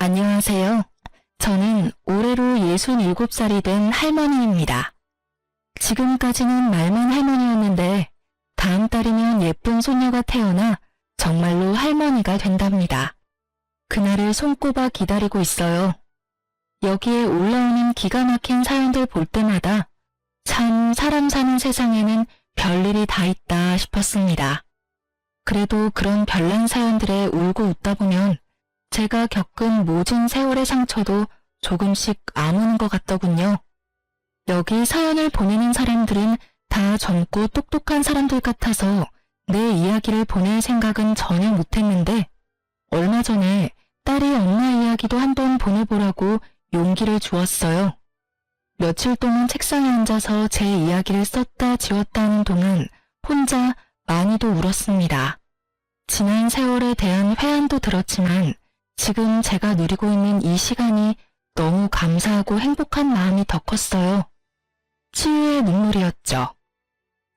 안녕하세요. 저는 올해로 67살이 된 할머니입니다. 지금까지는 말만 할머니였는데 다음 달이면 예쁜 손녀가 태어나 정말로 할머니가 된답니다. 그날을 손꼽아 기다리고 있어요. 여기에 올라오는 기가 막힌 사연들 볼 때마다 참 사람 사는 세상에는 별일이 다 있다 싶었습니다. 그래도 그런 별난 사연들에 울고 웃다 보면 제가 겪은 모진 세월의 상처도 조금씩 아무는 것 같더군요. 여기 사연을 보내는 사람들은 다 젊고 똑똑한 사람들 같아서 내 이야기를 보낼 생각은 전혀 못했는데 얼마 전에 딸이 엄마 이야기도 한번 보내보라고 용기를 주었어요. 며칠 동안 책상에 앉아서 제 이야기를 썼다 지웠다 하는 동안 혼자 많이도 울었습니다. 지난 세월에 대한 회한도 들었지만 지금 제가 누리고 있는 이 시간이 너무 감사하고 행복한 마음이 더 컸어요. 치유의 눈물이었죠.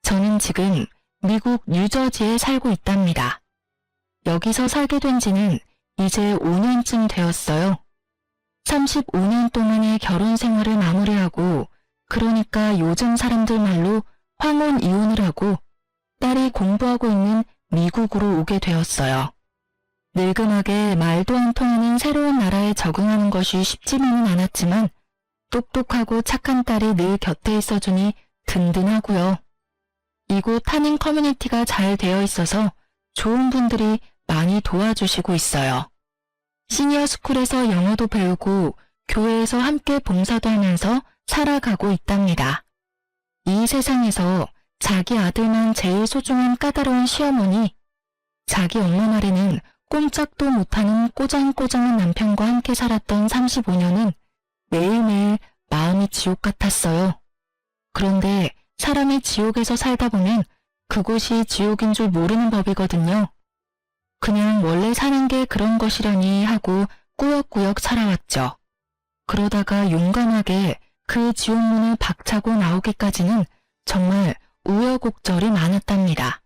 저는 지금 미국 뉴저지에 살고 있답니다. 여기서 살게 된 지는 이제 5년쯤 되었어요. 35년 동안의 결혼 생활을 마무리하고 그러니까 요즘 사람들 말로 황혼 이혼을 하고 딸이 공부하고 있는 미국으로 오게 되었어요. 늙음하게 말도 안 통하는 새로운 나라에 적응하는 것이 쉽지만은 않았지만 똑똑하고 착한 딸이 늘 곁에 있어주니 든든하고요. 이곳 타닝 커뮤니티가 잘 되어 있어서 좋은 분들이 많이 도와주시고 있어요. 시니어 스쿨에서 영어도 배우고 교회에서 함께 봉사도 하면서 살아가고 있답니다. 이 세상에서 자기 아들만 제일 소중한 까다로운 시어머니, 자기 엄마 말에는 꼼짝도 못하는 꼬장꼬장한 남편과 함께 살았던 35년은 매일매일 마음이 지옥 같았어요. 그런데 사람이 지옥에서 살다 보면 그곳이 지옥인 줄 모르는 법이거든요. 그냥 원래 사는 게 그런 것이려니 하고 꾸역꾸역 살아왔죠. 그러다가 용감하게 그 지옥문을 박차고 나오기까지는 정말 우여곡절이 많았답니다.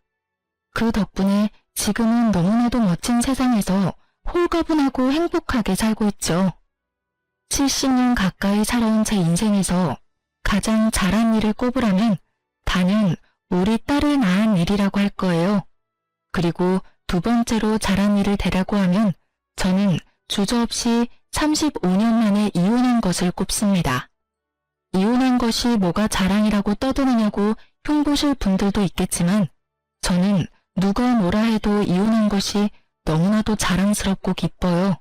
그 덕분에 지금은 너무나도 멋진 세상에서 홀가분하고 행복하게 살고 있죠. 70년 가까이 살아온 제 인생에서 가장 잘한 일을 꼽으라면 단연 우리 딸을 낳은 일이라고 할 거예요. 그리고 두 번째로 잘한 일을 대라고 하면 저는 주저없이 35년 만에 이혼한 것을 꼽습니다. 이혼한 것이 뭐가 자랑이라고 떠드느냐고 흉보실 분들도 있겠지만 저는 누가 뭐라 해도 이혼한 것이 너무나도 자랑스럽고 기뻐요.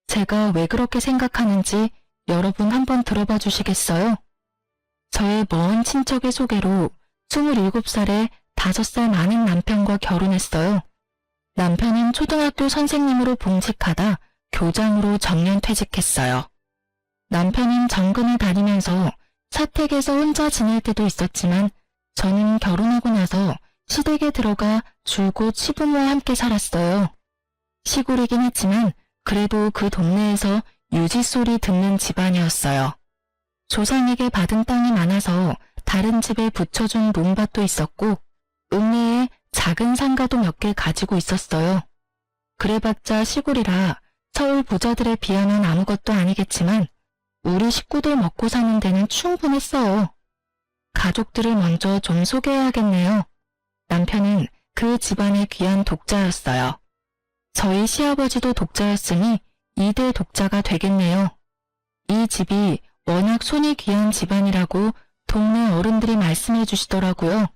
제가 왜 그렇게 생각하는지 여러분 한번 들어봐 주시겠어요? 저의 먼 친척의 소개로 27살에 5살 많은 남편과 결혼했어요. 남편은 초등학교 선생님으로 봉직하다 교장으로 정년 퇴직했어요. 남편은 정근을 다니면서 사택에서 혼자 지낼 때도 있었지만 저는 결혼하고 나서 시댁에 들어가 줄곧 시부모와 함께 살았어요. 시골이긴 했지만 그래도 그 동네에서 유지소리 듣는 집안이었어요. 조상에게 받은 땅이 많아서 다른 집에 붙여준 논밭도 있었고 읍내에 작은 상가도 몇 개 가지고 있었어요. 그래봤자 시골이라 서울 부자들에 비하면 아무것도 아니겠지만 우리 식구들 먹고 사는 데는 충분했어요. 가족들을 먼저 좀 소개해야겠네요. 남편은 그 집안의 귀한 독자였어요. 저희 시아버지도 독자였으니 2대 독자가 되겠네요. 이 집이 워낙 손이 귀한 집안이라고 동네 어른들이 말씀해 주시더라고요.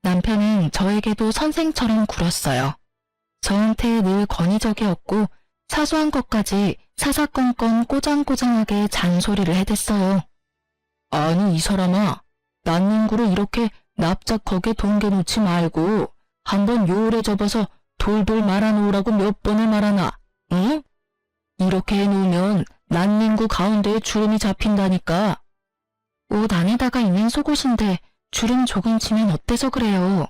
남편은 저에게도 선생처럼 굴었어요. 저한테 늘 권위적이 없고 사소한 것까지 사사건건 꼬장꼬장하게 잔소리를 해댔어요. 아니 이 사람아, 난닝구를 이렇게 납작하게 동겨놓지 말고 한번 요울에 접어서 돌돌 말아놓으라고 몇 번을 말하나, 응? 이렇게 해놓으면 난닝구 가운데에 주름이 잡힌다니까. 옷 안에다가 있는 속옷인데 주름 조금 치면 어때서 그래요?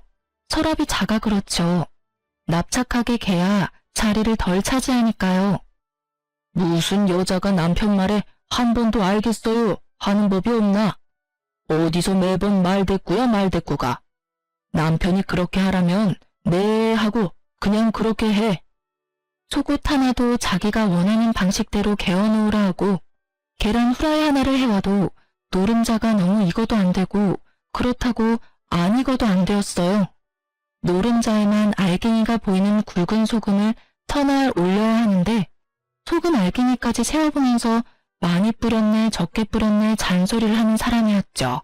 서랍이 작아 그렇죠. 납작하게 개야 자리를 덜 차지하니까요. 무슨 여자가 남편 말에 한 번도 알겠어요 하는 법이 없나? 어디서 매번 말대꾸야 말대꾸가. 남편이 그렇게 하라면 네 하고 그냥 그렇게 해. 속옷 하나도 자기가 원하는 방식대로 개어놓으라 하고 계란 후라이 하나를 해와도 노른자가 너무 익어도 안 되고 그렇다고 안 익어도 안 되었어요. 노른자에만 알갱이가 보이는 굵은 소금을 터날 올려야 하는데 소금 알갱이까지 세어보면서 많이 뿌렸네 적게 뿌렸네 잔소리를 하는 사람이었죠.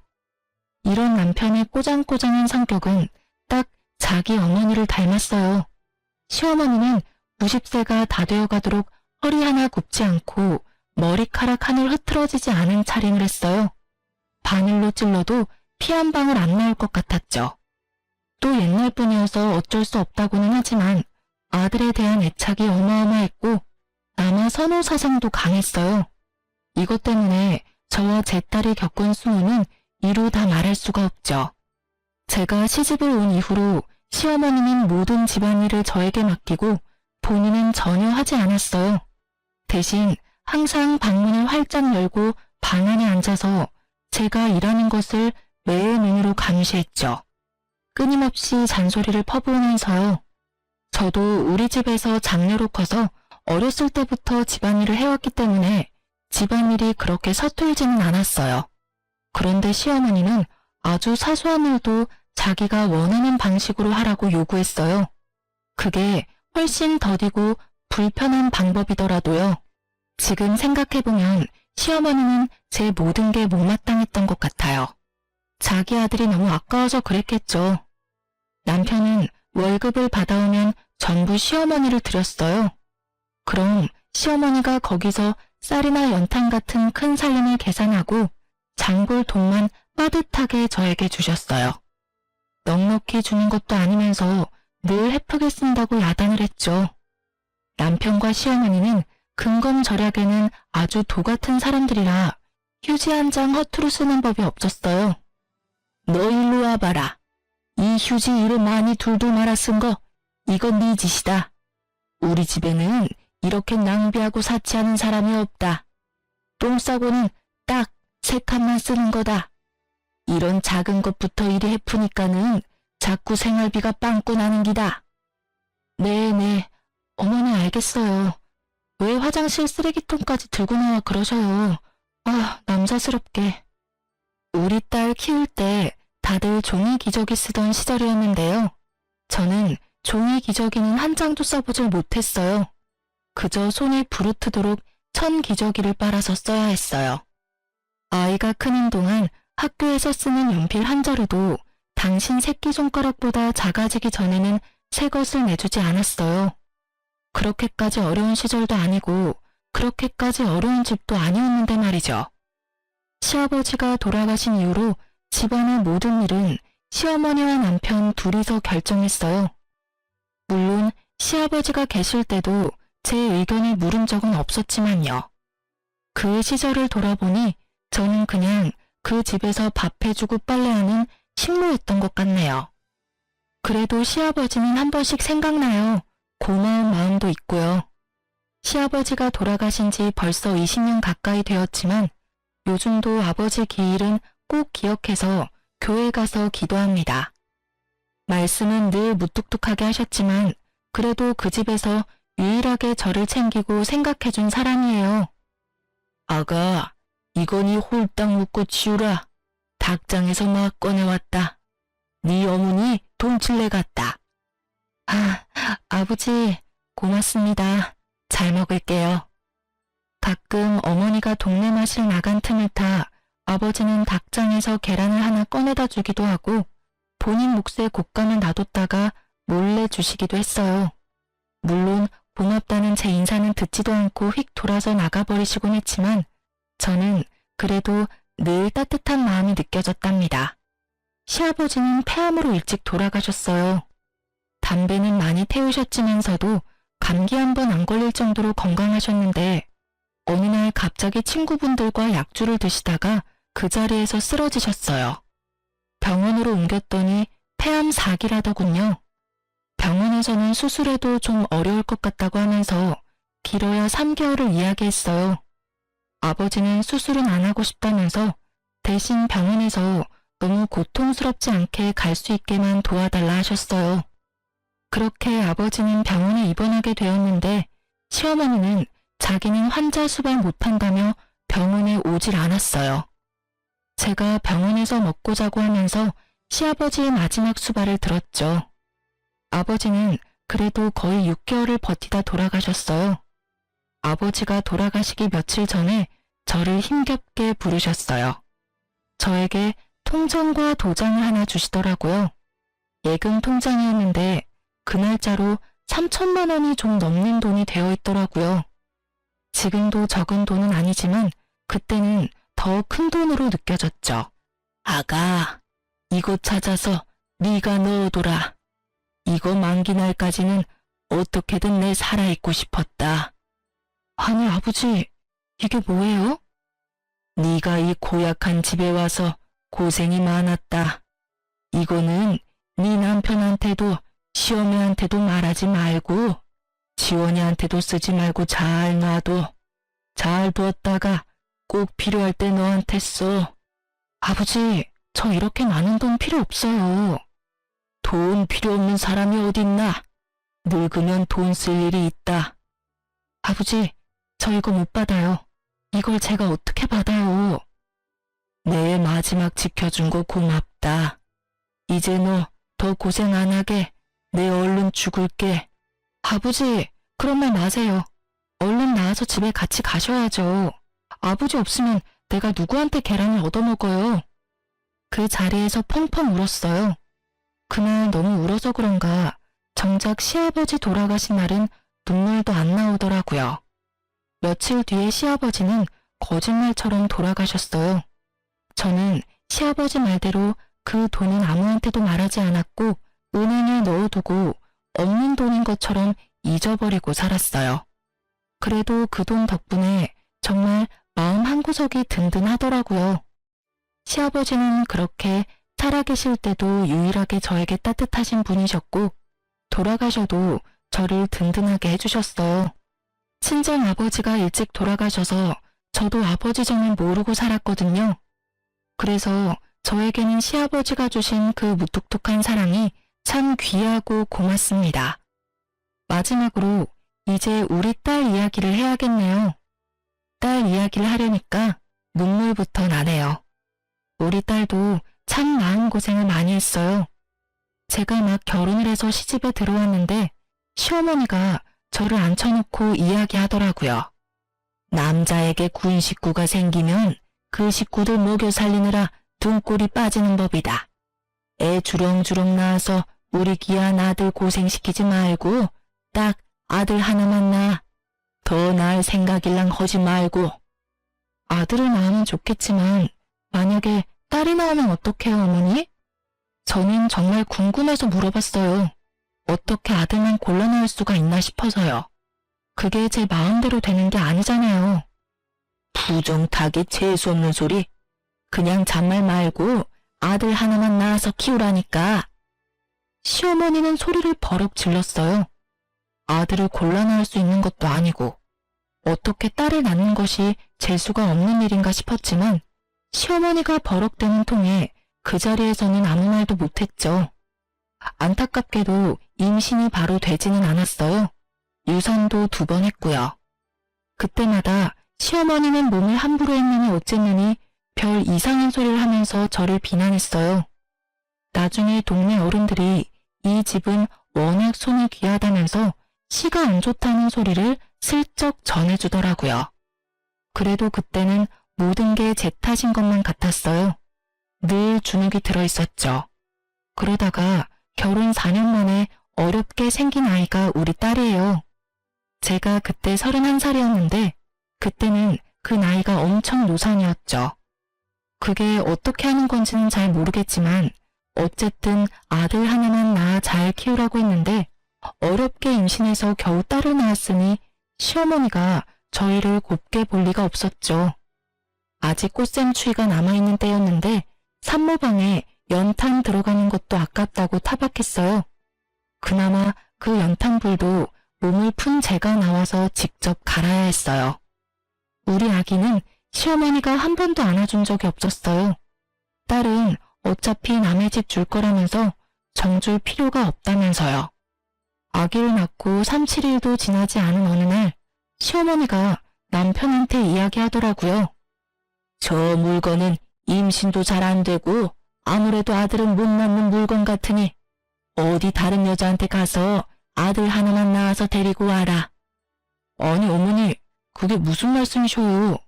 이런 남편의 꼬장꼬장한 성격은 딱 자기 어머니를 닮았어요. 시어머니는 90세가 다 되어가도록 허리 하나 굽지 않고 머리카락 하늘 흐트러지지 않은 차림을 했어요. 바늘로 찔러도 피 한 방울 안 나올 것 같았죠. 또 옛날 분이어서 어쩔 수 없다고는 하지만 아들에 대한 애착이 어마어마했고 아마 선호 사상도 강했어요. 이것 때문에 저와 제 딸이 겪은 수모는 이루 다 말할 수가 없죠. 제가 시집을 온 이후로 시어머니는 모든 집안일을 저에게 맡기고 본인은 전혀 하지 않았어요. 대신 항상 방문을 활짝 열고 방 안에 앉아서 제가 일하는 것을 매의 눈으로 감시했죠. 끊임없이 잔소리를 퍼부으면서요. 저도 우리 집에서 장녀로 커서 어렸을 때부터 집안일을 해왔기 때문에 집안일이 그렇게 서툴지는 않았어요. 그런데 시어머니는 아주 사소한 일도 자기가 원하는 방식으로 하라고 요구했어요. 그게 훨씬 더디고 불편한 방법이더라도요. 지금 생각해보면 시어머니는 제 모든 게 못마땅했던 것 같아요. 자기 아들이 너무 아까워서 그랬겠죠. 남편은 월급을 받아오면 전부 시어머니를 드렸어요. 그럼 시어머니가 거기서 쌀이나 연탄 같은 큰 살림을 계산하고 장볼 돈만 빠듯하게 저에게 주셨어요. 넉넉히 주는 것도 아니면서 늘 헤프게 쓴다고 야단을 했죠. 남편과 시어머니는 근검절약에는 아주 도같은 사람들이라 휴지 한 장 허투루 쓰는 법이 없었어요. 너 일로 와봐라. 이 휴지 이를 많이 둘둘 말아 쓴 거 이건 네 짓이다. 우리 집에는 이렇게 낭비하고 사치하는 사람이 없다. 똥 싸고는 딱 3칸만 쓰는 거다. 이런 작은 것부터 이리 헤프니까는 자꾸 생활비가 빵꾸 나는 기다. 네네, 어머니 알겠어요. 왜 화장실 쓰레기통까지 들고 나와 그러셔요. 아, 남자스럽게. 우리 딸 키울 때 다들 종이 기저귀 쓰던 시절이었는데요. 저는 종이 기저귀는 한 장도 써보질 못했어요. 그저 손이 부르트도록 천 기저귀를 빨아서 써야 했어요. 아이가 크는 동안 학교에서 쓰는 연필 한 자루도 당신 새끼손가락보다 작아지기 전에는 새 것을 내주지 않았어요. 그렇게까지 어려운 시절도 아니고 그렇게까지 어려운 집도 아니었는데 말이죠. 시아버지가 돌아가신 이후로 집안의 모든 일은 시어머니와 남편 둘이서 결정했어요. 물론 시아버지가 계실 때도 제 의견을 물은 적은 없었지만요. 그 시절을 돌아보니 저는 그냥 그 집에서 밥 해주고 빨래하는 식모였던 것 같네요. 그래도 시아버지는 한 번씩 생각나요. 고마운 마음도 있고요. 시아버지가 돌아가신 지 벌써 20년 가까이 되었지만 요즘도 아버지 기일은 꼭 기억해서 교회 가서 기도합니다. 말씀은 늘 무뚝뚝하게 하셨지만 그래도 그 집에서 유일하게 저를 챙기고 생각해준 사람이에요. 아가, 이거니 홀딱 묶고 치우라. 닭장에서 막 꺼내왔다. 네 어머니 돈칠래 같다. 아, 아버지, 고맙습니다. 잘 먹을게요. 가끔 어머니가 동네 마실 나간 틈을 타 아버지는 닭장에서 계란을 하나 꺼내다 주기도 하고 본인 몫의 곶감을 놔뒀다가 몰래 주시기도 했어요. 물론 고맙다는 제 인사는 듣지도 않고 휙 돌아서 나가버리시곤 했지만 저는 그래도 늘 따뜻한 마음이 느껴졌답니다. 시아버지는 폐암으로 일찍 돌아가셨어요. 담배는 많이 태우셨지만서도 감기 한 번 안 걸릴 정도로 건강하셨는데 어느 날 갑자기 친구분들과 약주를 드시다가 그 자리에서 쓰러지셨어요. 병원으로 옮겼더니 폐암 4기라더군요. 병원에서는 수술해도 좀 어려울 것 같다고 하면서 길어야 3개월을 이야기했어요. 아버지는 수술은 안 하고 싶다면서 대신 병원에서 너무 고통스럽지 않게 갈 수 있게만 도와달라 하셨어요. 그렇게 아버지는 병원에 입원하게 되었는데 시어머니는 자기는 환자 수발 못한다며 병원에 오질 않았어요. 제가 병원에서 먹고 자고 하면서 시아버지의 마지막 수발을 들었죠. 아버지는 그래도 거의 6개월을 버티다 돌아가셨어요. 아버지가 돌아가시기 며칠 전에 저를 힘겹게 부르셨어요. 저에게 통장과 도장을 하나 주시더라고요. 예금 통장이었는데 그 날짜로 3천만 원이 좀 넘는 돈이 되어 있더라고요. 지금도 적은 돈은 아니지만 그때는 더 큰 돈으로 느껴졌죠. 아가, 이거 찾아서 네가 넣어둬라. 이거 만기 날까지는 어떻게든 내 살아있고 싶었다. 아니 아버지, 이게 뭐예요? 네가 이 고약한 집에 와서 고생이 많았다. 이거는 네 남편한테도 시어머니한테도 말하지 말고 지원이한테도 쓰지 말고 잘 놔둬. 잘 두었다가 꼭 필요할 때 너한테 써. 아버지, 저 이렇게 많은 돈 필요 없어요. 돈 필요 없는 사람이 어딨나? 늙으면 돈 쓸 일이 있다. 아버지, 저 이거 못 받아요. 이걸 제가 어떻게 받아요? 내 마지막 지켜준 거 고맙다. 이제 너 더 고생 안 하게 내 얼른 죽을게. 아버지, 그런 말 마세요. 얼른 나와서 집에 같이 가셔야죠. 아버지 없으면 내가 누구한테 계란을 얻어먹어요. 그 자리에서 펑펑 울었어요. 그날 너무 울어서 그런가 정작 시아버지 돌아가신 날은 눈물도 안 나오더라고요. 며칠 뒤에 시아버지는 거짓말처럼 돌아가셨어요. 저는 시아버지 말대로 그 돈은 아무한테도 말하지 않았고 은행에 넣어두고 없는 돈인 것처럼 잊어버리고 살았어요. 그래도 그 돈 덕분에 정말 마음 한구석이 든든하더라고요. 시아버지는 그렇게 살아계실 때도 유일하게 저에게 따뜻하신 분이셨고 돌아가셔도 저를 든든하게 해주셨어요. 친정 아버지가 일찍 돌아가셔서 저도 아버지 정을 모르고 살았거든요. 그래서 저에게는 시아버지가 주신 그 무뚝뚝한 사랑이 참 귀하고 고맙습니다. 마지막으로 이제 우리 딸 이야기를 해야겠네요. 딸 이야기를 하려니까 눈물부터 나네요. 우리 딸도 참 마음고생을 많이 했어요. 제가 막 결혼을 해서 시집에 들어왔는데 시어머니가 저를 앉혀놓고 이야기하더라고요. 남자에게 군 식구가 생기면 그 식구들 먹여 살리느라 등골이 빠지는 법이다. 애 주렁주렁 낳아서 우리 귀한 아들 고생시키지 말고 딱 아들 하나만 낳아. 더 낳을 생각일랑 하지 말고. 아들을 낳으면 좋겠지만 만약에 딸이 나오면 어떡해요, 어머니? 저는 정말 궁금해서 물어봤어요. 어떻게 아들만 골라 낳을 수가 있나 싶어서요. 그게 제 마음대로 되는 게 아니잖아요. 부정타기 재수없는 소리. 그냥 잔말 말고 아들 하나만 낳아서 키우라니까. 시어머니는 소리를 버럭 질렀어요. 아들을 골라 낳을 수 있는 것도 아니고 어떻게 딸을 낳는 것이 재수가 없는 일인가 싶었지만 시어머니가 버럭대는 통에 그 자리에서는 아무 말도 못했죠. 안타깝게도 임신이 바로 되지는 않았어요. 유산도 2번 했고요. 그때마다 시어머니는 몸을 함부로 했느니 어쨌느니 별 이상한 소리를 하면서 저를 비난했어요. 나중에 동네 어른들이 이 집은 워낙 손이 귀하다면서 시가 안 좋다는 소리를 슬쩍 전해주더라고요. 그래도 그때는 모든 게 제 탓인 것만 같았어요. 늘 주눅이 들어있었죠. 그러다가 결혼 4년 만에 어렵게 생긴 아이가 우리 딸이에요. 제가 그때 31살이었는데 그때는 그 나이가 엄청 노산이었죠. 그게 어떻게 하는 건지는 잘 모르겠지만 어쨌든 아들 하나만 낳아 잘 키우라고 했는데 어렵게 임신해서 겨우 딸을 낳았으니 시어머니가 저희를 곱게 볼 리가 없었죠. 아직 꽃샘추위가 남아있는 때였는데 산모방에 연탄 들어가는 것도 아깝다고 타박했어요. 그나마 그 연탄불도 몸을 푼 제가 나와서 직접 갈아야 했어요. 우리 아기는 시어머니가 한 번도 안아준 적이 없었어요. 딸은 어차피 남의 집 줄 거라면서 정줄 필요가 없다면서요. 아기를 낳고 3, 7일도 지나지 않은 어느 날 시어머니가 남편한테 이야기하더라고요. 저 물건은 임신도 잘 안 되고 아무래도 아들은 못 낳는 물건 같으니 어디 다른 여자한테 가서 아들 하나만 낳아서 데리고 와라. 아니 어머니, 그게 무슨 말씀이셔요?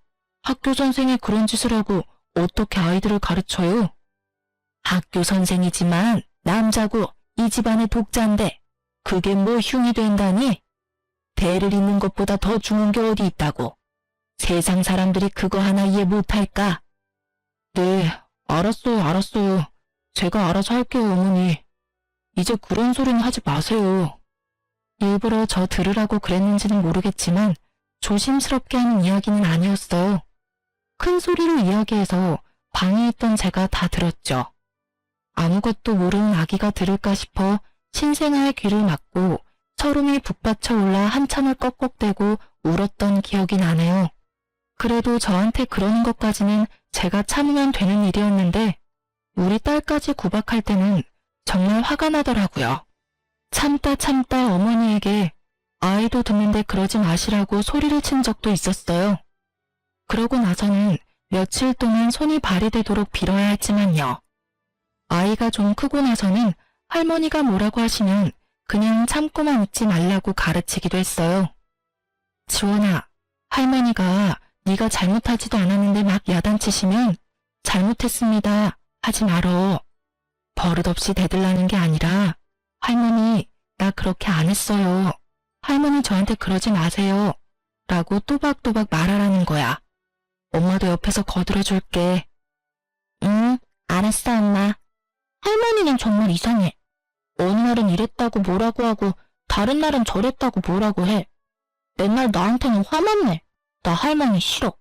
학교 선생이 그런 짓을 하고 어떻게 아이들을 가르쳐요? 학교 선생이지만 남자고 이 집안의 독자인데 그게 뭐 흉이 된다니? 대를 잇는 것보다 더 중요한 게 어디 있다고. 세상 사람들이 그거 하나 이해 못할까? 네, 알았어요. 제가 알아서 할게요, 어머니. 이제 그런 소리는 하지 마세요. 일부러 저 들으라고 그랬는지는 모르겠지만 조심스럽게 하는 이야기는 아니었어요. 큰 소리로 이야기해서 방에 있던 제가 다 들었죠. 아무것도 모르는 아기가 들을까 싶어 신생아의 귀를 막고 서름이 북받쳐 올라 한참을 꺽꺽대고 울었던 기억이 나네요. 그래도 저한테 그러는 것까지는 제가 참으면 되는 일이었는데 우리 딸까지 구박할 때는 정말 화가 나더라고요. 참다 어머니에게 아이도 듣는데 그러지 마시라고 소리를 친 적도 있었어요. 그러고 나서는 며칠 동안 손이 발이 되도록 빌어야 했지만요. 아이가 좀 크고 나서는 할머니가 뭐라고 하시면 그냥 참고만 있지 말라고 가르치기도 했어요. 지원아, 할머니가 네가 잘못하지도 않았는데 막 야단치시면 잘못했습니다 하지 말어. 버릇없이 대들라는 게 아니라 할머니, 나 그렇게 안 했어요. 할머니 저한테 그러지 마세요. 라고 또박또박 말하라는 거야. 엄마도 옆에서 거들어줄게. 응, 알았어 엄마. 할머니는 정말 이상해. 어느 날은 이랬다고 뭐라고 하고 다른 날은 저랬다고 뭐라고 해. 맨날 나한테는 화만 내. 나 할머니 싫어.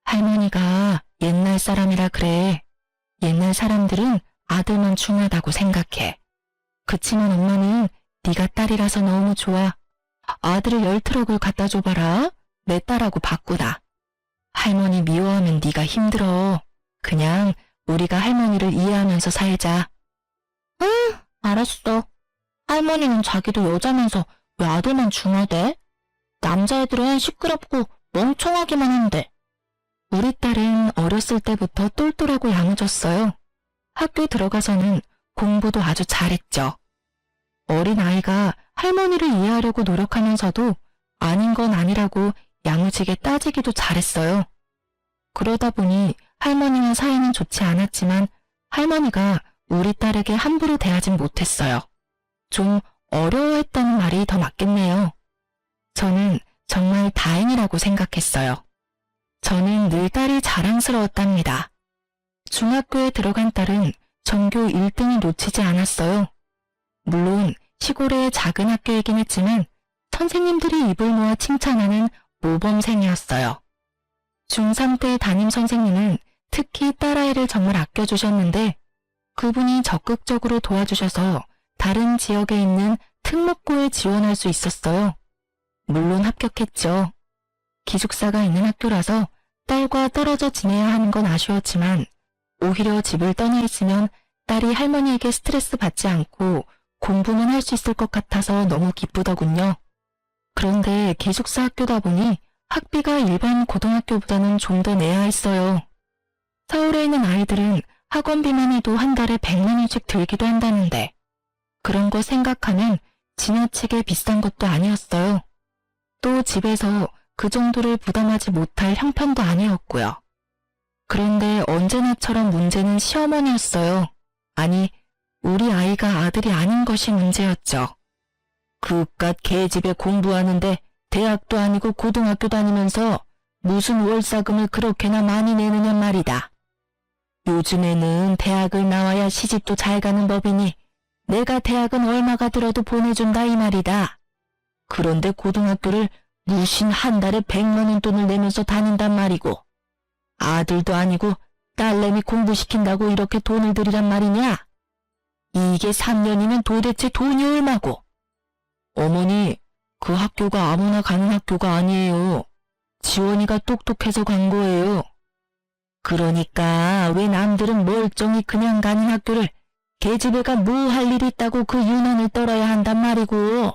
할머니가 옛날 사람이라 그래. 옛날 사람들은 아들만 중요하다고 생각해. 그치만 엄마는 네가 딸이라서 너무 좋아. 아들을 10트럭을 갖다 줘봐라. 내 딸하고 바꾸다. 할머니 미워하면 네가 힘들어. 그냥 우리가 할머니를 이해하면서 살자. 응, 알았어. 할머니는 자기도 여자면서 왜 아들만 중요하대? 남자애들은 시끄럽고 멍청하기만 한데. 우리 딸은 어렸을 때부터 똘똘하고 야무졌어요. 학교 들어가서는 공부도 아주 잘했죠. 어린 아이가 할머니를 이해하려고 노력하면서도 아닌 건 아니라고 야무지게 따지기도 잘했어요. 그러다 보니 할머니와 사이는 좋지 않았지만 할머니가 우리 딸에게 함부로 대하진 못했어요. 좀 어려워했다는 말이 더 맞겠네요. 저는 정말 다행이라고 생각했어요. 저는 늘 딸이 자랑스러웠답니다. 중학교에 들어간 딸은 전교 1등을 놓치지 않았어요. 물론 시골의 작은 학교이긴 했지만 선생님들이 입을 모아 칭찬하는 모범생이었어요. 중3 때 담임 선생님은 특히 딸아이를 정말 아껴주셨는데 그분이 적극적으로 도와주셔서 다른 지역에 있는 특목고에 지원할 수 있었어요. 물론 합격했죠. 기숙사가 있는 학교라서 딸과 떨어져 지내야 하는 건 아쉬웠지만 오히려 집을 떠나 있으면 딸이 할머니에게 스트레스 받지 않고 공부만 할 수 있을 것 같아서 너무 기쁘더군요. 그런데 기숙사 학교다 보니 학비가 일반 고등학교보다는 좀 더 내야 했어요. 서울에 있는 아이들은 학원비만 해도 한 달에 100만 원씩 들기도 한다는데 그런 거 생각하면 지나치게 비싼 것도 아니었어요. 또 집에서 그 정도를 부담하지 못할 형편도 아니었고요. 그런데 언제나처럼 문제는 시어머니였어요. 아니, 우리 아이가 아들이 아닌 것이 문제였죠. 그깟 개집에 공부하는데 대학도 아니고 고등학교 다니면서 무슨 월사금을 그렇게나 많이 내느냐 말이다. 요즘에는 대학을 나와야 시집도 잘 가는 법이니 내가 대학은 얼마가 들어도 보내준다 이 말이다. 그런데 고등학교를 무신 한 달에 100만 원 돈을 내면서 다닌단 말이고 아들도 아니고 딸내미 공부시킨다고 이렇게 돈을 들이란 말이냐? 이게 3년이면 도대체 돈이 얼마고? 어머니, 그 학교가 아무나 가는 학교가 아니에요. 지원이가 똑똑해서 간 거예요. 그러니까 왜 남들은 멀쩡히 그냥 가는 학교를 계집애가 뭐 할 일 있다고 그 유난을 떨어야 한단 말이고.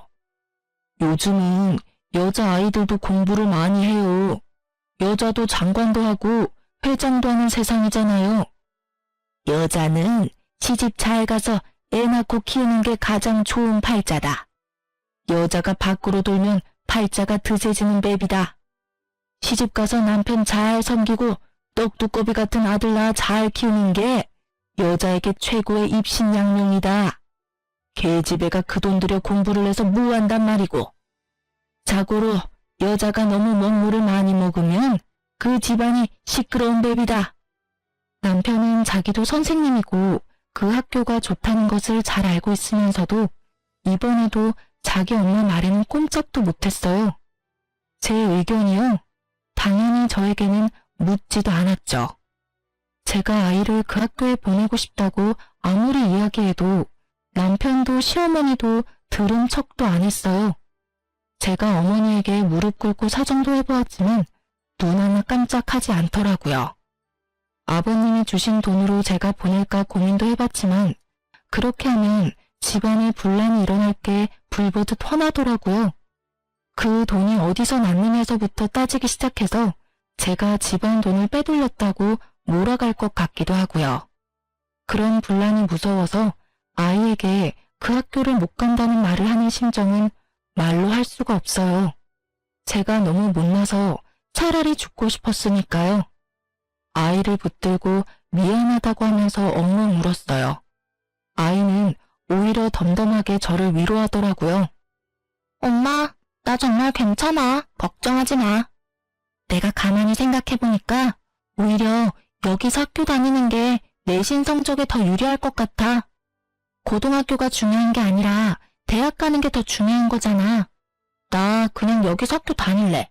요즘은 여자아이들도 공부를 많이 해요. 여자도 장관도 하고 회장도 하는 세상이잖아요. 여자는 시집 잘 가서 애 낳고 키우는 게 가장 좋은 팔자다. 여자가 밖으로 돌면 팔자가 드세지는 맵이다. 시집 가서 남편 잘 섬기고 떡두꺼비 같은 아들 낳아 잘 키우는 게 여자에게 최고의 입신양명이다. 계집애가 그 돈 들여 공부를 해서 뭐 한단 말이고. 자고로 여자가 너무 먹물을 많이 먹으면 그 집안이 시끄러운 맵이다. 남편은 자기도 선생님이고 그 학교가 좋다는 것을 잘 알고 있으면서도 이번에도 자기 엄마 말에는 꼼짝도 못했어요. 제 의견이요? 당연히 저에게는 묻지도 않았죠. 제가 아이를 그 학교에 보내고 싶다고 아무리 이야기해도 남편도 시어머니도 들은 척도 안 했어요. 제가 어머니에게 무릎 꿇고 사정도 해보았지만 눈 하나 깜짝하지 않더라고요. 아버님이 주신 돈으로 제가 보낼까 고민도 해봤지만 그렇게 하면 집안에 분란이 일어날 게 불보듯 뻔하더라고요. 그 돈이 어디서 났느냐서부터 따지기 시작해서 제가 집안 돈을 빼돌렸다고 몰아갈 것 같기도 하고요. 그런 분란이 무서워서 아이에게 그 학교를 못 간다는 말을 하는 심정은 말로 할 수가 없어요. 제가 너무 못나서 차라리 죽고 싶었으니까요. 아이를 붙들고 미안하다고 하면서 엉엉 울었어요. 아이는 오히려 덤덤하게 저를 위로하더라고요. 엄마, 나 정말 괜찮아. 걱정하지 마. 내가 가만히 생각해보니까 오히려 여기서 학교 다니는 게 내신 성적에 더 유리할 것 같아. 고등학교가 중요한 게 아니라 대학 가는 게 더 중요한 거잖아. 나 그냥 여기서 학교 다닐래.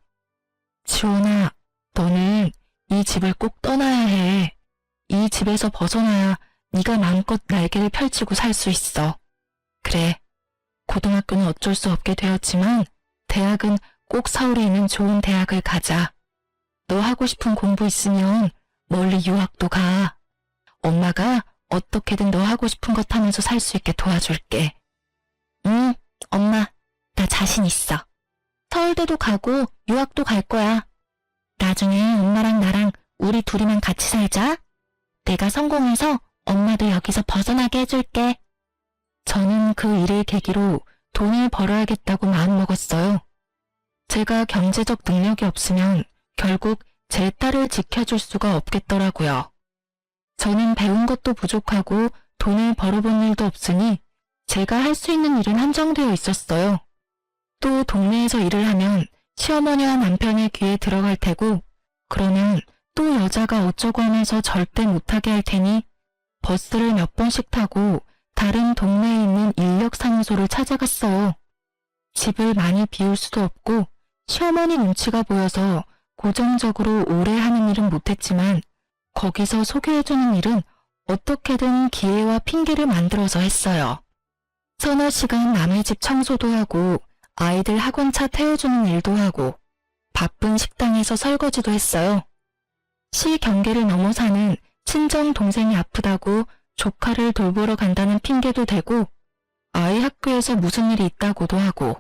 지원아, 너는 이 집을 꼭 떠나야 해. 이 집에서 벗어나야 네가 마음껏 날개를 펼치고 살 수 있어. 그래, 고등학교는 어쩔 수 없게 되었지만 대학은 꼭 서울에 있는 좋은 대학을 가자. 너 하고 싶은 공부 있으면 멀리 유학도 가. 엄마가 어떻게든 너 하고 싶은 것 하면서 살 수 있게 도와줄게. 응, 엄마, 나 자신 있어. 서울대도 가고 유학도 갈 거야. 나중에 엄마랑 나랑 우리 둘이만 같이 살자. 내가 성공해서 엄마도 여기서 벗어나게 해줄게. 저는 그 일을 계기로 돈을 벌어야겠다고 마음먹었어요. 제가 경제적 능력이 없으면 결국 제 딸을 지켜줄 수가 없겠더라고요. 저는 배운 것도 부족하고 돈을 벌어본 일도 없으니 제가 할 수 있는 일은 한정되어 있었어요. 또 동네에서 일을 하면 시어머니와 남편의 귀에 들어갈 테고 그러면 또 여자가 어쩌고 하면서 절대 못하게 할 테니 버스를 몇 번씩 타고 다른 동네에 있는 인력사무소를 찾아갔어요. 집을 많이 비울 수도 없고 시어머니 눈치가 보여서 고정적으로 오래 하는 일은 못했지만 거기서 소개해주는 일은 어떻게든 기회와 핑계를 만들어서 했어요. 서너 시간 남의 집 청소도 하고 아이들 학원차 태워주는 일도 하고 바쁜 식당에서 설거지도 했어요. 시 경계를 넘어 사는 친정 동생이 아프다고 조카를 돌보러 간다는 핑계도 대고 아이 학교에서 무슨 일이 있다고도 하고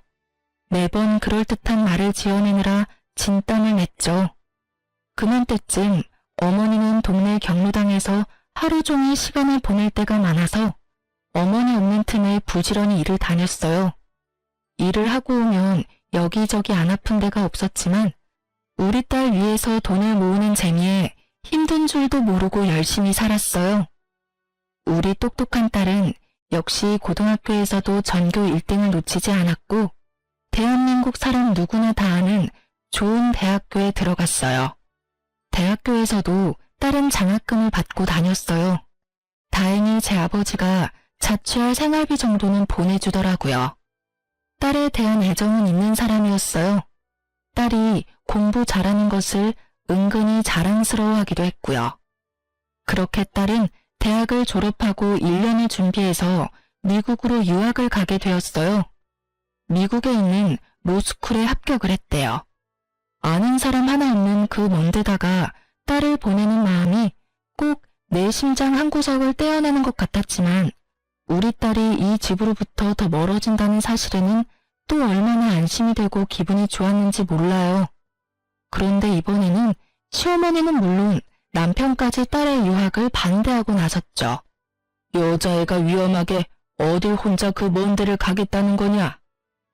매번 그럴듯한 말을 지어내느라 진땀을 냈죠. 그맘때쯤 어머니는 동네 경로당에서 하루 종일 시간을 보낼 때가 많아서 어머니 없는 틈에 부지런히 일을 다녔어요. 일을 하고 오면 여기저기 안 아픈 데가 없었지만 우리 딸 위해서 돈을 모으는 재미에 힘든 줄도 모르고 열심히 살았어요. 우리 똑똑한 딸은 역시 고등학교에서도 전교 1등을 놓치지 않았고 대한민국 사람 누구나 다 아는 좋은 대학교에 들어갔어요. 대학교에서도 딸은 장학금을 받고 다녔어요. 다행히 제 아버지가 자취할 생활비 정도는 보내주더라고요. 딸에 대한 애정은 있는 사람이었어요. 딸이 공부 잘하는 것을 은근히 자랑스러워하기도 했고요. 그렇게 딸은 대학을 졸업하고 1년을 준비해서 미국으로 유학을 가게 되었어요. 미국에 있는 로스쿨에 합격을 했대요. 아는 사람 하나 없는 그 먼 데다가 딸을 보내는 마음이 꼭 내 심장 한 구석을 떼어내는 것 같았지만 우리 딸이 이 집으로부터 더 멀어진다는 사실에는 또 얼마나 안심이 되고 기분이 좋았는지 몰라요. 그런데 이번에는 시어머니는 물론 남편까지 딸의 유학을 반대하고 나섰죠. 여자애가 위험하게 어딜 혼자 그 먼 데를 가겠다는 거냐?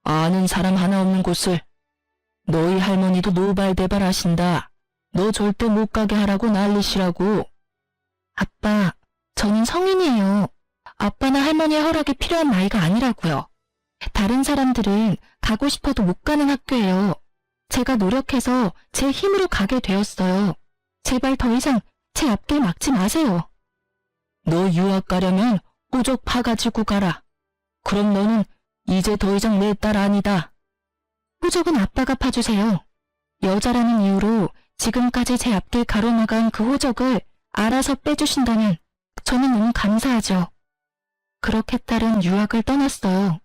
아는 사람 하나 없는 곳을. 너희 할머니도 노발대발 하신다. 너 절대 못 가게 하라고 난리시라고. 아빠, 저는 성인이에요. 아빠나 할머니의 허락이 필요한 나이가 아니라고요. 다른 사람들은 가고 싶어도 못 가는 학교예요. 제가 노력해서 제 힘으로 가게 되었어요. 제발 더 이상 제 앞길 막지 마세요. 너 유학 가려면 호적 파가지고 가라. 그럼 너는 이제 더 이상 내 딸 아니다. 호적은 아빠가 파주세요. 여자라는 이유로 지금까지 제 앞길 가로막은 그 호적을 알아서 빼주신다면 저는 너무 감사하죠. 그렇게 딸은 유학을 떠났어요.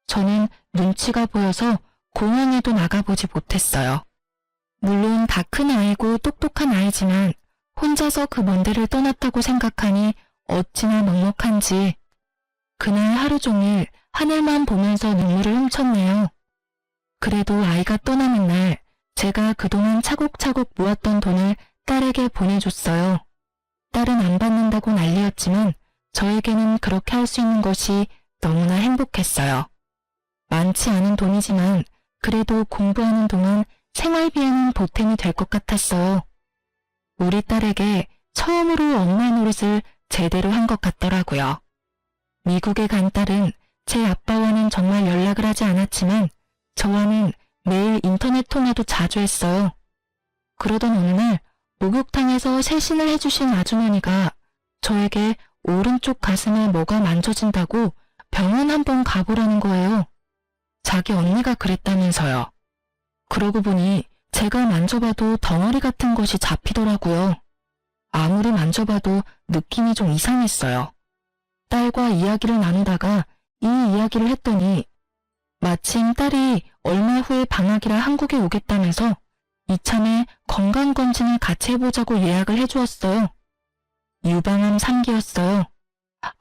저는 눈치가 보여서 공항에도 나가보지 못했어요. 물론 다 큰 아이고 똑똑한 아이지만 혼자서 그 먼 데를 떠났다고 생각하니 어찌나 먹먹한지 그날 하루 종일 하늘만 보면서 눈물을 훔쳤네요. 그래도 아이가 떠나는 날 제가 그동안 차곡차곡 모았던 돈을 딸에게 보내줬어요. 딸은 안 받는다고 난리였지만 저에게는 그렇게 할 수 있는 것이 너무나 행복했어요. 많지 않은 돈이지만 그래도 공부하는 동안 생활비에는 보탬이 될 것 같았어요. 우리 딸에게 처음으로 엄마 노릇을 제대로 한 것 같더라고요. 미국에 간 딸은 제 아빠와는 정말 연락을 하지 않았지만 저와는 매일 인터넷 통화도 자주 했어요. 그러던 어느 날 목욕탕에서 세신을 해주신 아주머니가 저에게 오른쪽 가슴에 뭐가 만져진다고 병원 한번 가보라는 거예요. 자기 언니가 그랬다면서요. 그러고 보니 제가 만져봐도 덩어리 같은 것이 잡히더라고요. 아무리 만져봐도 느낌이 좀 이상했어요. 딸과 이야기를 나누다가 이 이야기를 했더니 마침 딸이 얼마 후에 방학이라 한국에 오겠다면서 이참에 건강검진을 같이 해보자고 예약을 해주었어요. 유방암 3기였어요.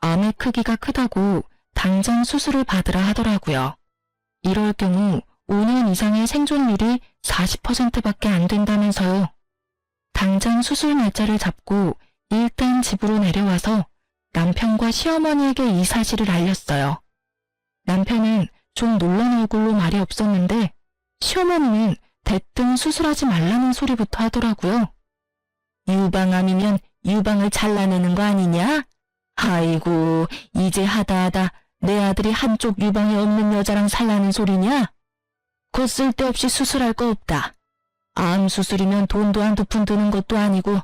암의 크기가 크다고 당장 수술을 받으라 하더라고요. 이럴 경우 5년 이상의 생존율이 40%밖에 안 된다면서요. 당장 수술 날짜를 잡고 일단 집으로 내려와서 남편과 시어머니에게 이 사실을 알렸어요. 남편은 좀 놀란 얼굴로 말이 없었는데 시어머니는 대뜸 수술하지 말라는 소리부터 하더라고요. 유방암이면 유방을 잘라내는 거 아니냐? 아이고, 이제 하다하다 내 아들이 한쪽 유방이 없는 여자랑 살라는 소리냐? 그 쓸데없이 수술할 거 없다. 암 수술이면 돈도 한두 푼 드는 것도 아니고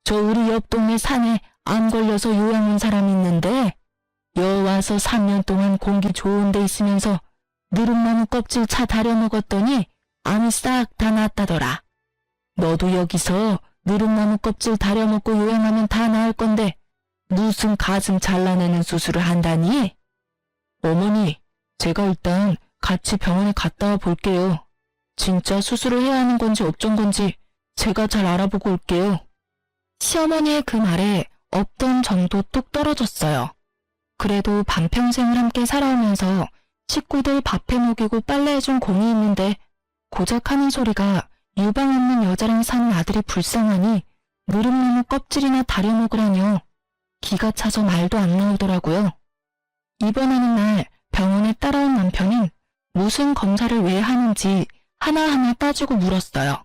저 우리 옆 동네 산에 암 걸려서 요양 온 사람 있는데 여 와서 3년 동안 공기 좋은 데 있으면서 누룩나무 껍질 차 다려 먹었더니 암이 싹 다 낫다더라. 너도 여기서 누룩나무 껍질 다려 먹고 요양하면 다 나을 건데 무슨 가슴 잘라내는 수술을 한다니? 어머니, 제가 일단 같이 병원에 갔다 와 볼게요. 진짜 수술을 해야 하는 건지 어쩐 건지 제가 잘 알아보고 올게요. 시어머니의 그 말에 없던 정도 뚝 떨어졌어요. 그래도 반평생을 함께 살아오면서 식구들 밥해 먹이고 빨래해준 공이 있는데 고작 하는 소리가 유방 없는 여자랑 사는 아들이 불쌍하니 누룩나무 껍질이나 다려 먹으라뇨. 기가 차서 말도 안 나오더라고요. 입원하는 날 병원에 따라온 남편은 무슨 검사를 왜 하는지 하나하나 따지고 물었어요.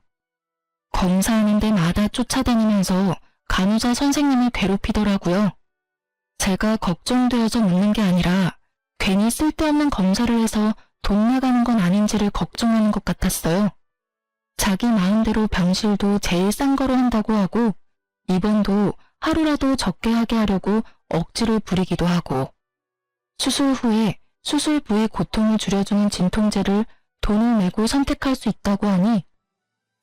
검사하는 데마다 쫓아다니면서 간호사 선생님을 괴롭히더라고요. 제가 걱정되어서 묻는 게 아니라 괜히 쓸데없는 검사를 해서 돈 나가는 건 아닌지를 걱정하는 것 같았어요. 자기 마음대로 병실도 제일 싼 거로 한다고 하고 입원도 하루라도 적게 하게 하려고 억지를 부리기도 하고 수술 후에 수술 부위 고통을 줄여주는 진통제를 돈을 내고 선택할 수 있다고 하니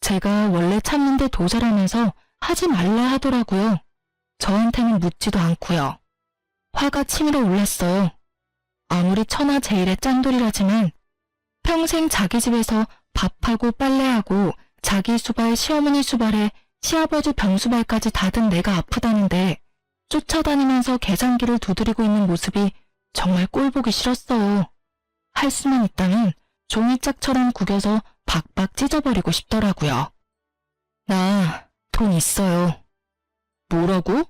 제가 원래 참는데 도잘하면서 하지 말라 하더라고요. 저한테는 묻지도 않고요. 화가 치밀어 올랐어요. 아무리 천하제일의 짠돌이라지만 평생 자기 집에서 밥하고 빨래하고 자기 수발 시어머니 수발에 시아버지 병수발까지 다 든 내가 아프다는데 쫓아다니면서 계산기를 두드리고 있는 모습이 정말 꼴보기 싫었어요. 할 수만 있다면 종이짝처럼 구겨서 박박 찢어버리고 싶더라고요. 나 돈 있어요. 뭐라고?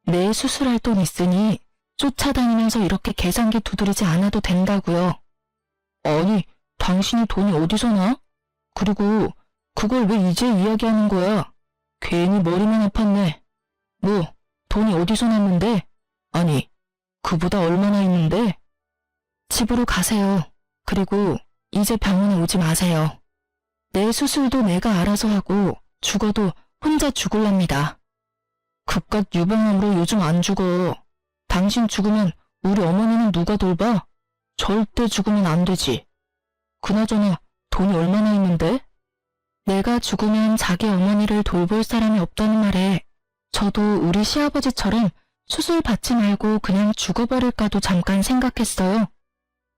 내 수술할 돈 있으니 쫓아다니면서 이렇게 계산기 두드리지 않아도 된다고요. 아니, 당신이 돈이 어디서 나? 그리고 그걸 왜 이제 이야기하는 거야? 괜히 머리만 아팠네. 뭐, 돈이 어디서 났는데? 아니, 그보다 얼마나 있는데? 집으로 가세요. 그리고 이제 병원에 오지 마세요. 내 수술도 내가 알아서 하고 죽어도 혼자 죽을랍니다. 그깟 유방암으로 요즘 안 죽어. 당신 죽으면 우리 어머니는 누가 돌봐? 절대 죽으면 안 되지. 그나저나 돈이 얼마나 있는데? 내가 죽으면 자기 어머니를 돌볼 사람이 없다는 말에 저도 우리 시아버지처럼 수술 받지 말고 그냥 죽어버릴까도 잠깐 생각했어요.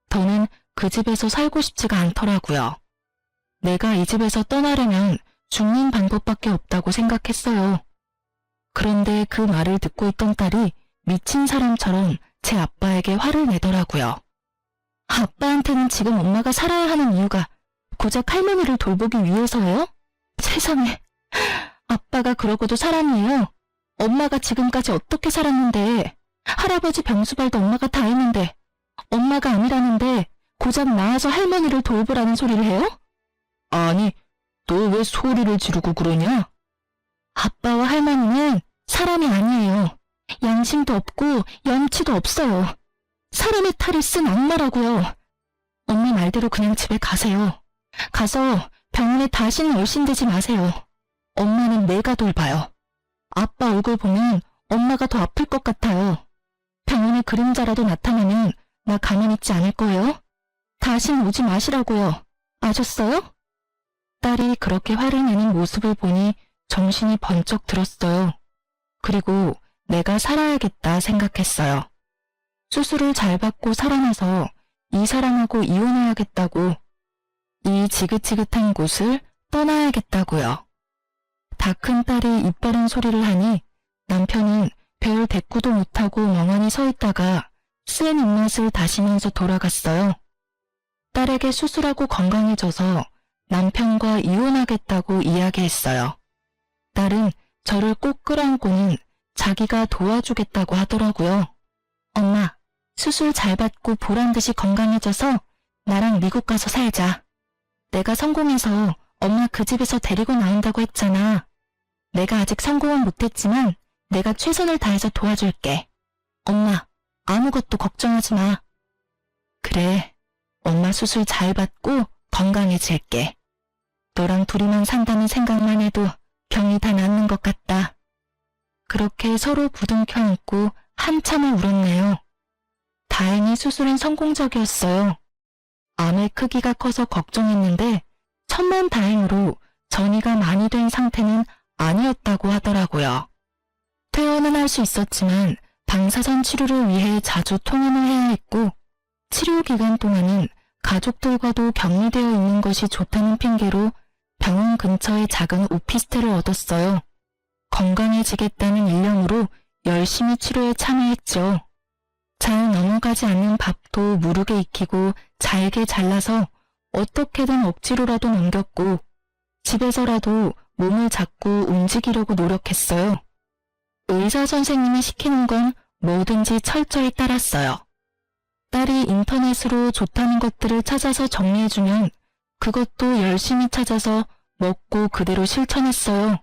더는 그 집에서 살고 싶지가 않더라고요. 내가 이 집에서 떠나려면 죽는 방법밖에 없다고 생각했어요. 그런데 그 말을 듣고 있던 딸이 미친 사람처럼 제 아빠에게 화를 내더라고요. 아빠한테는 지금 엄마가 살아야 하는 이유가 고작 할머니를 돌보기 위해서예요? 세상에, 아빠가 그러고도 사람이에요. 엄마가 지금까지 어떻게 살았는데, 할아버지 병수발도 엄마가 다 했는데, 엄마가 아니라는데 고작 나와서 할머니를 돌보라는 소리를 해요? 아니, 너 왜 소리를 지르고 그러냐? 아빠와 할머니는 사람이 아니에요. 양심도 없고 염치도 없어요. 사람의 탈을 쓴 악마라고요. 엄마 말대로 그냥 집에 가세요. 가서 병원에 다시는 얼씬대지 마세요. 엄마는 내가 돌봐요. 아빠 얼굴 보면 엄마가 더 아플 것 같아요. 병원에 그림자라도 나타나면 나 가만히 있지 않을 거예요. 다시는 오지 마시라고요. 아셨어요? 딸이 그렇게 화를 내는 모습을 보니 정신이 번쩍 들었어요. 그리고 내가 살아야겠다 생각했어요. 수술을 잘 받고 살아나서 이 사람하고 이혼해야겠다고, 이 지긋지긋한 곳을 떠나야겠다고요. 다 큰 딸이 입 바른 소리를 하니 남편은 별 대꾸도 못하고 멍하니 서 있다가 쓴 입맛을 다시면서 돌아갔어요. 딸에게 수술하고 건강해져서 남편과 이혼하겠다고 이야기했어요. 딸은 저를 꼭 끌어안고는 자기가 도와주겠다고 하더라고요. 엄마, 수술 잘 받고 보란듯이 건강해져서 나랑 미국 가서 살자. 내가 성공해서 엄마 그 집에서 데리고 나온다고 했잖아. 내가 아직 성공은 못했지만 내가 최선을 다해서 도와줄게. 엄마, 아무것도 걱정하지 마. 그래, 엄마 수술 잘 받고 건강해질게. 너랑 둘이만 산다는 생각만 해도 병이 다 낫는 것 같다. 그렇게 서로 부둥켜 안고 한참을 울었네요. 다행히 수술은 성공적이었어요. 암의 크기가 커서 걱정했는데 천만다행으로 전이가 많이 된 상태는 아니었다고 하더라고요. 퇴원은 할 수 있었지만 방사선 치료를 위해 자주 통원을 해야 했고, 치료 기간 동안은 가족들과도 격리되어 있는 것이 좋다는 핑계로 병원 근처에 작은 오피스텔을 얻었어요. 건강해지겠다는 일념으로 열심히 치료에 참여했죠. 잘 넘어가지 않는 밥도 무르게 익히고 잘게 잘라서 어떻게든 억지로라도 넘겼고, 집에서라도 몸을 잡고 움직이려고 노력했어요. 의사 선생님이 시키는 건 뭐든지 철저히 따랐어요. 딸이 인터넷으로 좋다는 것들을 찾아서 정리해주면 그것도 열심히 찾아서 먹고 그대로 실천했어요.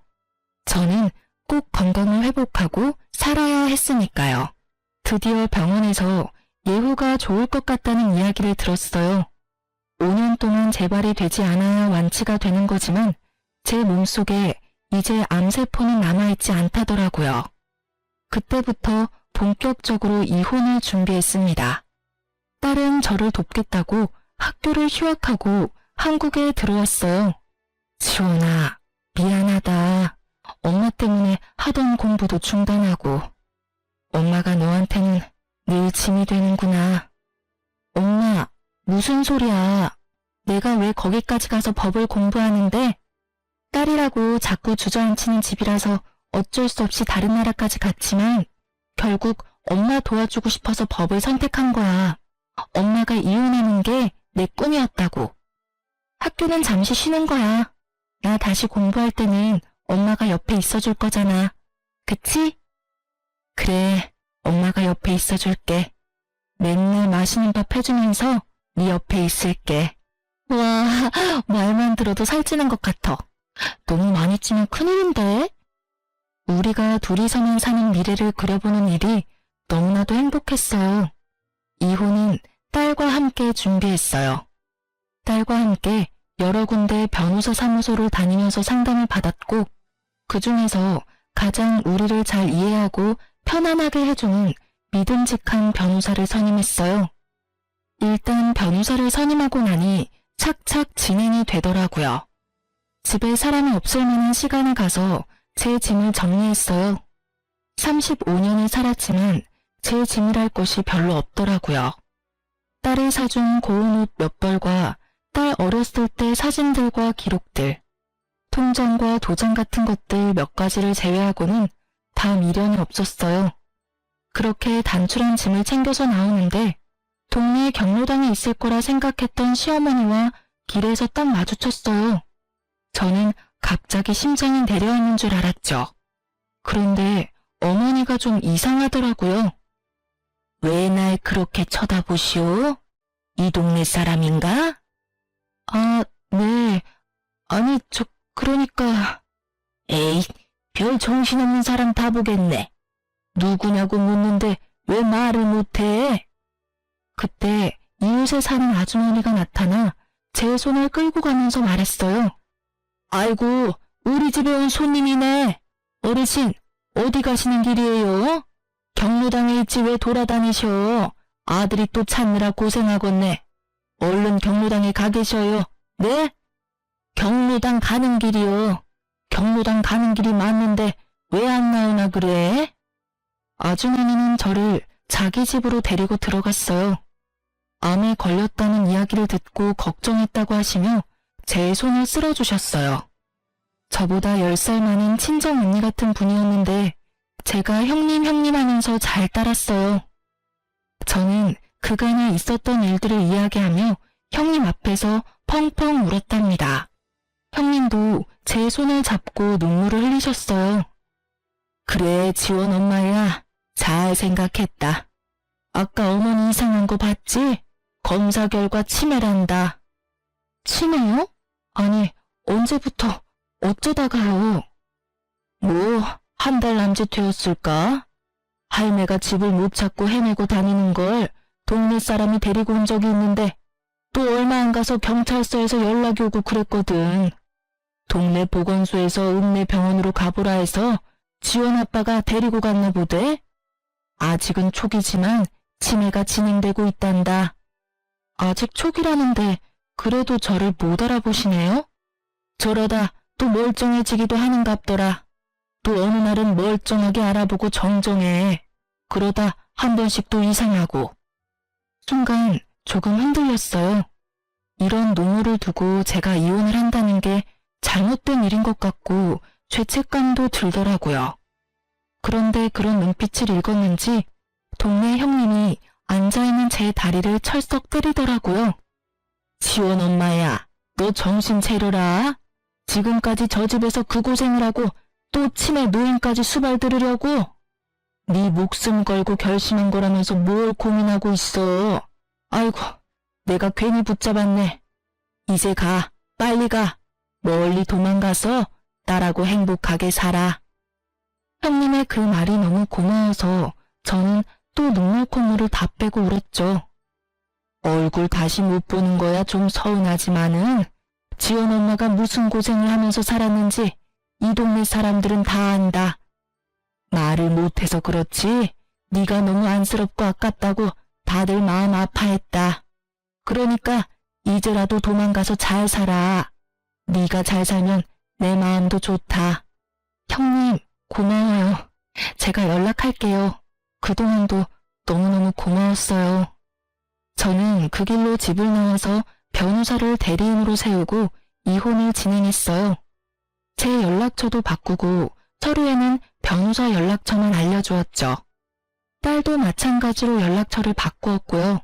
저는 꼭 건강을 회복하고 살아야 했으니까요. 드디어 병원에서 예후가 좋을 것 같다는 이야기를 들었어요. 5년 동안 재발이 되지 않아야 완치가 되는 거지만 제 몸속에 이제 암세포는 남아있지 않다더라고요. 그때부터 본격적으로 이혼을 준비했습니다. 딸은 저를 돕겠다고 학교를 휴학하고 한국에 들어왔어요. 지원아, 미안하다. 엄마 때문에 하던 공부도 중단하고. 엄마가 너한테는 늘 짐이 되는구나. 엄마, 무슨 소리야. 내가 왜 거기까지 가서 법을 공부하는데? 딸이라고 자꾸 주저앉히는 집이라서 어쩔 수 없이 다른 나라까지 갔지만 결국 엄마 도와주고 싶어서 법을 선택한 거야. 엄마가 이혼하는 게 내 꿈이었다고. 학교는 잠시 쉬는 거야. 나 다시 공부할 때는 엄마가 옆에 있어줄 거잖아. 그치? 그래, 엄마가 옆에 있어줄게. 맨날 맛있는 밥 해주면서 네 옆에 있을게. 와, 말만 들어도 살찌는 것 같아. 너무 많이 찌면 큰일인데? 우리가 둘이서만 사는 미래를 그려보는 일이 너무나도 행복했어요. 이호는 딸과 함께 준비했어요. 딸과 함께 여러 군데 변호사 사무소를 다니면서 상담을 받았고, 그 중에서 가장 우리를 잘 이해하고 편안하게 해주는 믿음직한 변호사를 선임했어요. 일단 변호사를 선임하고 나니 착착 진행이 되더라고요. 집에 사람이 없을 만한 시간에 가서 제 짐을 정리했어요. 35년을 살았지만 제 짐이랄 것이 별로 없더라고요. 딸이 사준 고운 옷 몇 벌과 딸 어렸을 때 사진들과 기록들, 통장과 도장 같은 것들 몇 가지를 제외하고는 다 미련이 없었어요. 그렇게 단출한 짐을 챙겨서 나오는데 동네 경로당에 있을 거라 생각했던 시어머니와 길에서 딱 마주쳤어요. 저는 갑자기 심장이 내려앉는 줄 알았죠. 그런데 어머니가 좀 이상하더라고요. 왜 날 그렇게 쳐다보시오? 이 동네 사람인가? 아, 네. 아니, 그러니까. 에이, 별 정신없는 사람 다 보겠네. 누구냐고 묻는데 왜 말을 못해? 그때 이웃에 사는 아주머니가 나타나 제 손을 끌고 가면서 말했어요. 아이고, 우리 집에 온 손님이네. 어르신, 어디 가시는 길이에요? 경로당에 있지 왜 돌아다니셔? 아들이 또 찾느라 고생하겠네. 얼른 경로당에 가 계셔요. 네? 경로당 가는 길이요. 경로당 가는 길이 맞는데 왜 안 나오나 그래? 아주머니는 저를 자기 집으로 데리고 들어갔어요. 암에 걸렸다는 이야기를 듣고 걱정했다고 하시며 제 손을 쓸어주셨어요. 저보다 10살 많은 친정 언니 같은 분이었는데 제가 형님 하면서 잘 따랐어요. 저는 그간에 있었던 일들을 이야기하며 형님 앞에서 펑펑 울었답니다. 형님도 제 손을 잡고 눈물을 흘리셨어요. 그래, 지원 엄마야. 잘 생각했다. 아까 어머니 이상한 거 봤지? 검사 결과 치매란다. 치매요? 아니, 언제부터, 어쩌다가요? 뭐, 한 달 남짓 되었을까? 할매가 집을 못 찾고 헤매고 다니는 걸 동네 사람이 데리고 온 적이 있는데 또 얼마 안 가서 경찰서에서 연락이 오고 그랬거든. 동네 보건소에서 읍내 병원으로 가보라 해서 지원 아빠가 데리고 갔나 보대. 아직은 초기지만 치매가 진행되고 있단다. 아직 초기라는데 그래도 저를 못 알아보시네요? 저러다 또 멀쩡해지기도 하는갑더라. 또 어느 날은 멀쩡하게 알아보고 정정해. 그러다 한 번씩 또 이상하고. 순간 조금 흔들렸어요. 이런 노모를 두고 제가 이혼을 한다는 게 잘못된 일인 것 같고 죄책감도 들더라고요. 그런데 그런 눈빛을 읽었는지 동네 형님이 앉아있는 제 다리를 철썩 때리더라고요. 지원 엄마야, 너 정신 차려라. 지금까지 저 집에서 그 고생을 하고 또 치매 노인까지 수발 들으려고? 네 목숨 걸고 결심한 거라면서 뭘 고민하고 있어. 아이고, 내가 괜히 붙잡았네. 이제 가, 빨리 가. 멀리 도망가서 나라고 행복하게 살아. 형님의 그 말이 너무 고마워서 저는 또 눈물 콧물을 다 빼고 울었죠. 얼굴 다시 못 보는 거야 좀 서운하지만은 지원 엄마가 무슨 고생을 하면서 살았는지 이 동네 사람들은 다 안다. 말을 못해서 그렇지 네가 너무 안쓰럽고 아깝다고 다들 마음 아파했다. 그러니까 이제라도 도망가서 잘 살아. 네가 잘 살면 내 마음도 좋다. 형님, 고마워요. 제가 연락할게요. 그동안도 너무너무 고마웠어요. 저는 그 길로 집을 나와서 변호사를 대리인으로 세우고 이혼을 진행했어요. 제 연락처도 바꾸고 서류에는 변호사 연락처만 알려주었죠. 딸도 마찬가지로 연락처를 바꾸었고요.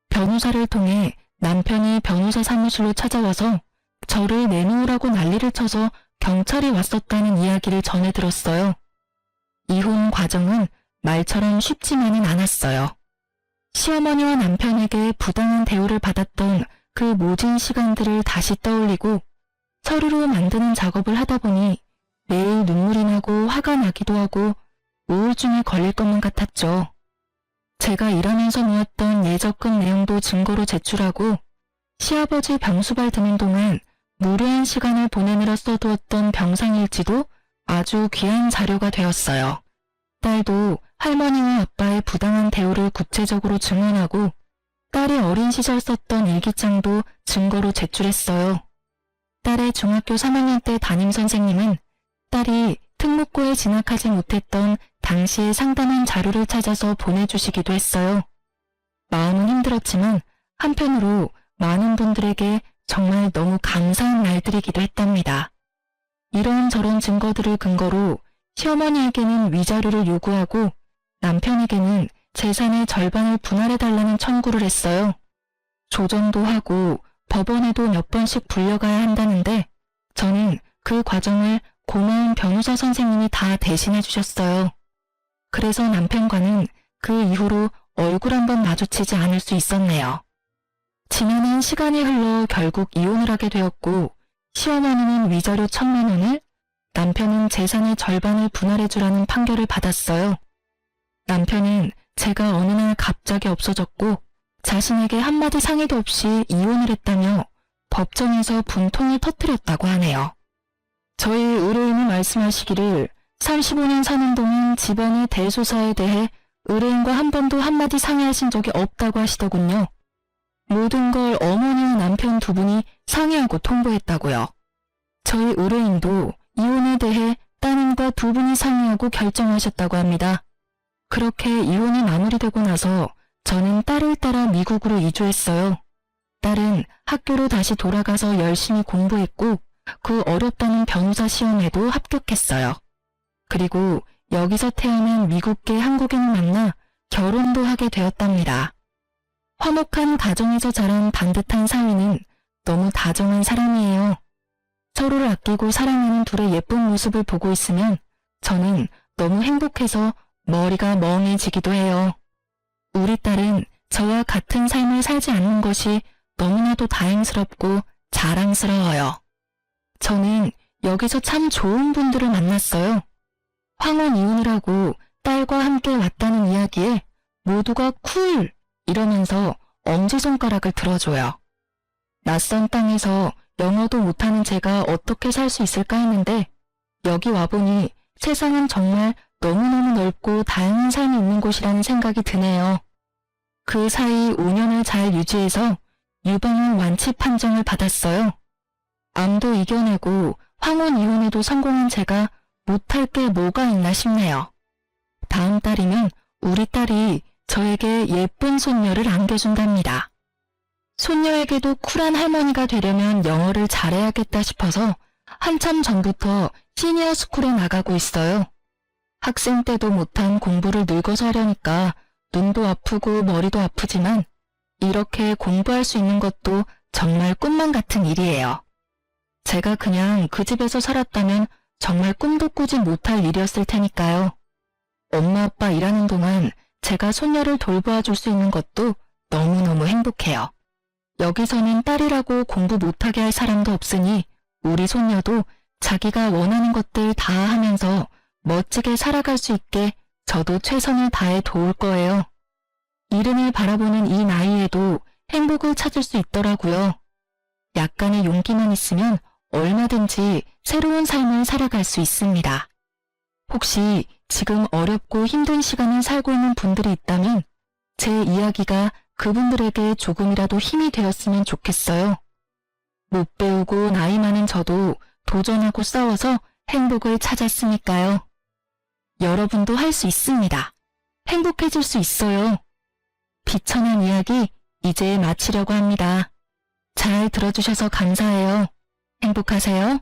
변호사를 통해 남편이 변호사 사무실로 찾아와서 저를 내놓으라고 난리를 쳐서 경찰이 왔었다는 이야기를 전해 들었어요. 이혼 과정은 말처럼 쉽지만은 않았어요. 시어머니와 남편에게 부당한 대우를 받았던 그 모진 시간들을 다시 떠올리고 서류로 만드는 작업을 하다 보니 매일 눈물이 나고 화가 나기도 하고 우울증에 걸릴 것만 같았죠. 제가 일하면서 모았던 예적금 내용도 증거로 제출하고 시아버지 병수발 드는 동안 무료한 시간을 보내느라 써두었던 병상일지도 아주 귀한 자료가 되었어요. 딸도 할머니와 아빠의 부당한 대우를 구체적으로 증언하고 딸이 어린 시절 썼던 일기장도 증거로 제출했어요. 딸의 중학교 3학년 때 담임선생님은 딸이 특목고에 진학하지 못했던 당시의 상담한 자료를 찾아서 보내주시기도 했어요. 마음은 힘들었지만 한편으로 많은 분들에게 정말 너무 감사한 날들이기도 했답니다. 이런저런 증거들을 근거로 시어머니에게는 위자료를 요구하고 남편에게는 재산의 절반을 분할해달라는 청구를 했어요. 조정도 하고 법원에도 몇 번씩 불려가야 한다는데 저는 그 과정을 고마운 변호사 선생님이 다 대신해 주셨어요. 그래서 남편과는 그 이후로 얼굴 한번 마주치지 않을 수 있었네요. 지나는 시간이 흘러 결국 이혼을 하게 되었고 시어머니는 위자료 1,000만 원을, 남편은 재산의 절반을 분할해 주라는 판결을 받았어요. 남편은 제가 어느 날 갑자기 없어졌고 자신에게 한마디 상의도 없이 이혼을 했다며 법정에서 분통을 터뜨렸다고 하네요. 저희 의뢰인이 말씀하시기를 35년 사는 동안 집안의 대소사에 대해 의뢰인과 한 번도 한마디 상의하신 적이 없다고 하시더군요. 모든 걸 어머니와 남편 두 분이 상의하고 통보했다고요. 저희 의뢰인도 이혼에 대해 따님과 두 분이 상의하고 결정하셨다고 합니다. 그렇게 이혼이 마무리되고 나서 저는 딸을 따라 미국으로 이주했어요. 딸은 학교로 다시 돌아가서 열심히 공부했고 그 어렵다는 변호사 시험에도 합격했어요. 그리고 여기서 태어난 미국계 한국인을 만나 결혼도 하게 되었답니다. 화목한 가정에서 자란 반듯한 사위는 너무 다정한 사람이에요. 서로를 아끼고 사랑하는 둘의 예쁜 모습을 보고 있으면 저는 너무 행복해서 머리가 멍해지기도 해요. 우리 딸은 저와 같은 삶을 살지 않는 것이 너무나도 다행스럽고 자랑스러워요. 저는 여기서 참 좋은 분들을 만났어요. 황혼 이혼을 하고 딸과 함께 왔다는 이야기에 모두가 쿨! 이러면서 엄지손가락을 들어줘요. 낯선 땅에서 영어도 못하는 제가 어떻게 살 수 있을까 했는데 여기 와보니 세상은 정말 너무너무 넓고 다양한 삶이 있는 곳이라는 생각이 드네요. 그 사이 5년을 잘 유지해서 유방암 완치 판정을 받았어요. 암도 이겨내고 황혼 이혼에도 성공한 제가 못할 게 뭐가 있나 싶네요. 다음 달이면 우리 딸이 저에게 예쁜 손녀를 안겨준답니다. 손녀에게도 쿨한 할머니가 되려면 영어를 잘해야겠다 싶어서 한참 전부터 시니어 스쿨에 나가고 있어요. 학생 때도 못한 공부를 늙어서 하려니까 눈도 아프고 머리도 아프지만 이렇게 공부할 수 있는 것도 정말 꿈만 같은 일이에요. 제가 그냥 그 집에서 살았다면 정말 꿈도 꾸지 못할 일이었을 테니까요. 엄마 아빠 일하는 동안 제가 손녀를 돌보아 줄 수 있는 것도 너무너무 행복해요. 여기서는 딸이라고 공부 못하게 할 사람도 없으니 우리 손녀도 자기가 원하는 것들 다 하면서 멋지게 살아갈 수 있게 저도 최선을 다해 도울 거예요. 이른을 바라보는 이 나이에도 행복을 찾을 수 있더라고요. 약간의 용기만 있으면 얼마든지 새로운 삶을 살아갈 수 있습니다. 혹시 지금 어렵고 힘든 시간을 살고 있는 분들이 있다면 제 이야기가 그분들에게 조금이라도 힘이 되었으면 좋겠어요. 못 배우고 나이 많은 저도 도전하고 싸워서 행복을 찾았으니까요. 여러분도 할 수 있습니다. 행복해질 수 있어요. 비천한 이야기 이제 마치려고 합니다. 잘 들어주셔서 감사해요. 행복하세요.